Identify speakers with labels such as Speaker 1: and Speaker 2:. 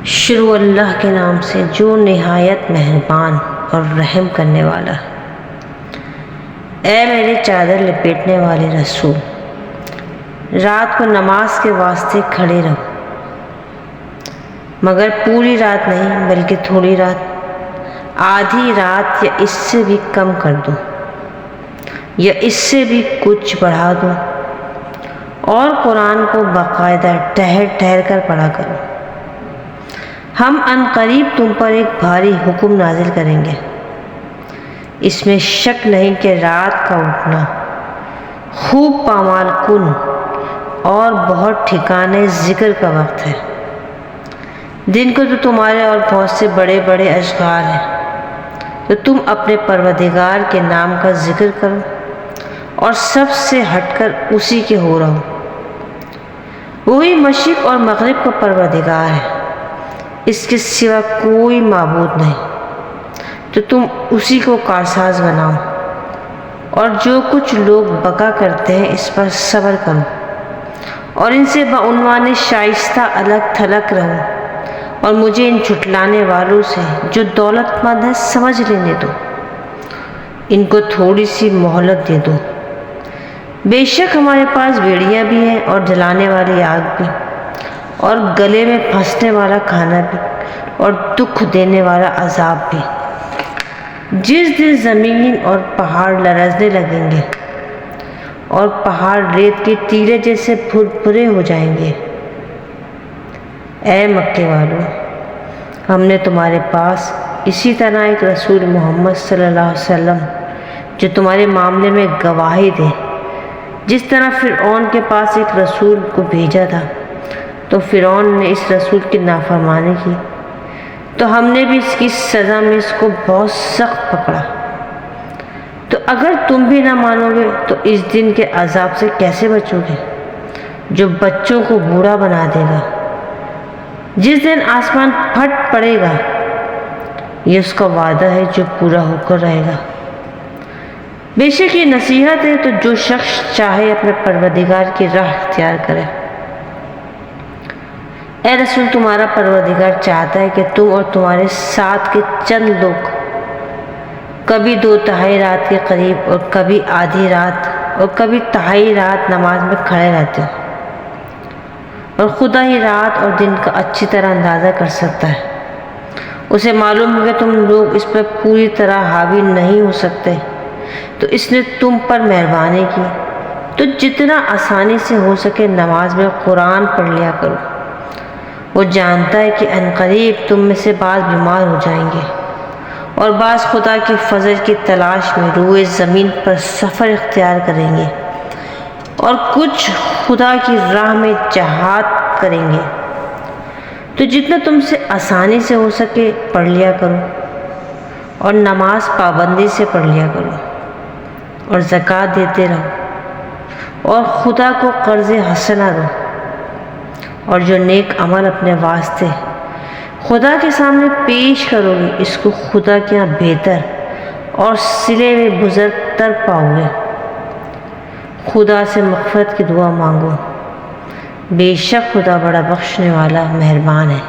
Speaker 1: شروع اللہ کے نام سے جو نہایت مہربان اور رحم کرنے والا ہے۔ اے میرے چادر لپیٹنے والے رسول، رات کو نماز کے واسطے کھڑے رہو، مگر پوری رات نہیں بلکہ تھوڑی رات، آدھی رات یا اس سے بھی کم کر دو یا اس سے بھی کچھ بڑھا دو، اور قرآن کو باقاعدہ ٹھہر ٹھہر کر پڑھا کرو۔ ہم عنقریب تم پر ایک بھاری حکم نازل کریں گے، اس میں شک نہیں کہ رات کا اٹھنا خوب پامال کن اور بہت ٹھکانے ذکر کا وقت ہے۔ دن کو تو تمہارے اور بہت سے بڑے بڑے اشغال ہیں، تو تم اپنے پروردگار کے نام کا ذکر کرو اور سب سے ہٹ کر اسی کے ہو رہو۔ وہی مشرق اور مغرب کا پروردگار ہے، اس کے سوا کوئی معبود نہیں، تو تم اسی کو کارساز بناؤ، اور جو کچھ لوگ بقا کرتے ہیں اس پر صبر کرو، اور ان سے بعنوان شائستہ الگ تھلگ رہو، اور مجھے ان جھٹلانے والوں سے جو دولت مند ہے سمجھ لینے دو، ان کو تھوڑی سی مہلت دے دو۔ بے شک ہمارے پاس بیڑیاں بھی ہیں اور جلانے والی آگ بھی، اور گلے میں پھنسنے والا کھانا بھی، اور دکھ دینے والا عذاب بھی۔ جس دن زمین اور پہاڑ لرزنے لگیں گے اور پہاڑ ریت کے ٹیلے جیسے بھربھرے ہو جائیں گے۔ اے مکے والو، ہم نے تمہارے پاس اسی طرح ایک رسول محمد صلی اللہ علیہ وسلم جو تمہارے معاملے میں گواہی دے، جس طرح فرعون کے پاس ایک رسول کو بھیجا تھا، تو فرعون نے اس رسول کی نافرمانی کی، تو ہم نے بھی اس کی سزا میں اس کو بہت سخت پکڑا۔ تو اگر تم بھی نہ مانو گے تو اس دن کے عذاب سے کیسے بچو گے جو بچوں کو بوڑھا بنا دے گا، جس دن آسمان پھٹ پڑے گا؟ یہ اس کا وعدہ ہے جو پورا ہو کر رہے گا۔ بے شک یہ نصیحت ہے تو جو شخص چاہے اپنے پروردگار کی راہ اختیار کرے۔ اے رسول، تمہارا پروردگار چاہتا ہے کہ تم اور تمہارے ساتھ کے چند لوگ کبھی 2/3 رات کے قریب اور کبھی آدھی رات اور کبھی تہائی رات نماز میں کھڑے رہتے ہو، اور خدا ہی رات اور دن کا اچھی طرح اندازہ کر سکتا ہے۔ اسے معلوم ہے کہ تم لوگ اس پر پوری طرح حاوی نہیں ہو سکتے، تو اس نے تم پر مہربانی کی، تو جتنا آسانی سے ہو سکے نماز میں قرآن پڑھ لیا کرو۔ وہ جانتا ہے کہ عنقریب تم میں سے بعض بیمار ہو جائیں گے، اور بعض خدا کے فضل کی تلاش میں روئے زمین پر سفر اختیار کریں گے، اور کچھ خدا کی راہ میں جہاد کریں گے۔ تو جتنا تم سے آسانی سے ہو سکے پڑھ لیا کرو، اور نماز پابندی سے پڑھ لیا کرو، اور زکوٰۃ دیتے رہو، اور خدا کو قرض حسنہ دو، اور جو نیک عمل اپنے واسطے خدا کے سامنے پیش کرو گے اس کو خدا کے یہاں بہتر اور صلے میں بزرگ تر پاؤ گے۔ خدا سے مغفرت کی دعا مانگو، بے شک خدا بڑا بخشنے والا مہربان ہے۔